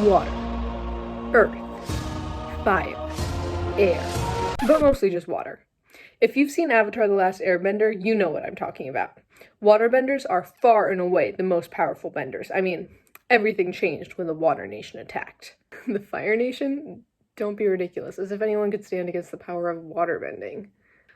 water, earth, fire, air, but mostly just water. If you've seen Avatar: The Last Airbender, you know what I'm talking about. Waterbenders are far and away the most powerful benders. I mean, everything changed when the Water Nation attacked. The Fire Nation? Don't be ridiculous, as if anyone could stand against the power of waterbending.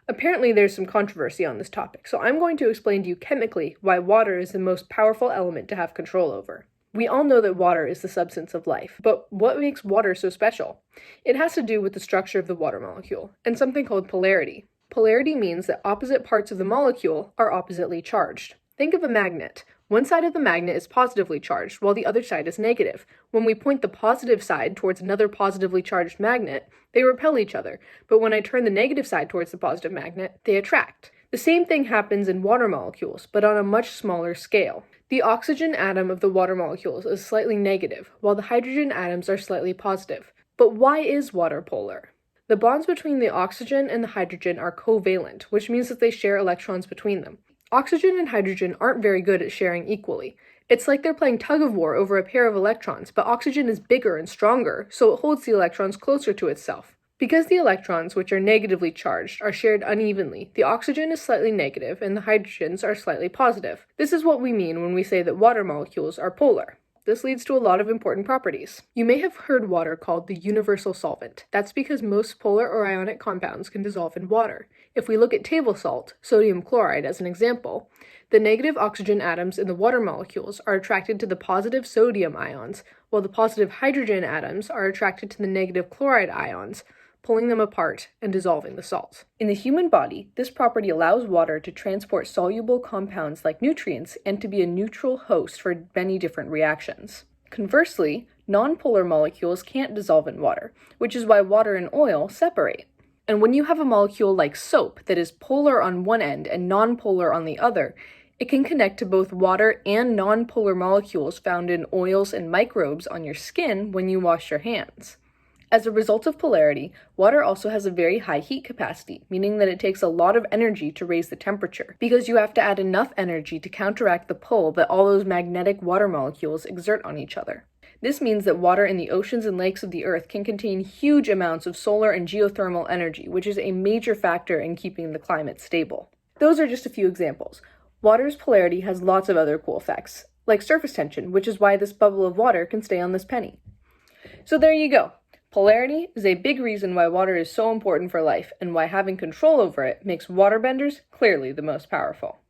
Apparently there's some controversy on this topic, so I'm going to explain to you chemically why water is the most powerful element to have control over. We all know that water is the substance of life, but what makes water so special? It has to do with the structure of the water molecule, and something called polarity. Polarity means that opposite parts of the molecule are oppositely charged. Think of a magnet. One side of the magnet is positively charged, while the other side is negative. When we point the positive side towards another positively charged magnet, they repel each other, but when I turn the negative side towards the positive magnet, they attract. The same thing happens in water molecules, but on a much smaller scale. The oxygen atom of the water molecules is slightly negative, while the hydrogen atoms are slightly positive. But why is water polar? The bonds between the oxygen and the hydrogen are covalent, which means that they share electrons between them. Oxygen and hydrogen aren't very good at sharing equally. It's like they're playing tug-of-war over a pair of electrons, but oxygen is bigger and stronger, so it holds the electrons closer to itself. Because the electrons, which are negatively charged, are shared unevenly, the oxygen is slightly negative and the hydrogens are slightly positive. This is what we mean when we say that water molecules are polar. This leads to a lot of important properties. You may have heard water called the universal solvent. That's because most polar or ionic compounds can dissolve in water. If we look at table salt, sodium chloride as an example, the negative oxygen atoms in the water molecules are attracted to the positive sodium ions, while the positive hydrogen atoms are attracted to the negative chloride ions, pulling them apart and dissolving the salt. In the human body, this property allows water to transport soluble compounds like nutrients and to be a neutral host for many different reactions. Conversely, nonpolar molecules can't dissolve in water, which is why water and oil separate. And when you have a molecule like soap that is polar on one end and nonpolar on the other, it can connect to both water and nonpolar molecules found in oils and microbes on your skin when you wash your hands. As a result of polarity, water also has a very high heat capacity, meaning that it takes a lot of energy to raise the temperature, because you have to add enough energy to counteract the pull that all those magnetic water molecules exert on each other. This means that water in the oceans and lakes of the Earth can contain huge amounts of solar and geothermal energy, which is a major factor in keeping the climate stable. Those are just a few examples. Water's polarity has lots of other cool effects, like surface tension, which is why this bubble of water can stay on this penny. So there you go. Polarity is a big reason why water is so important for life, and why having control over it makes waterbenders clearly the most powerful.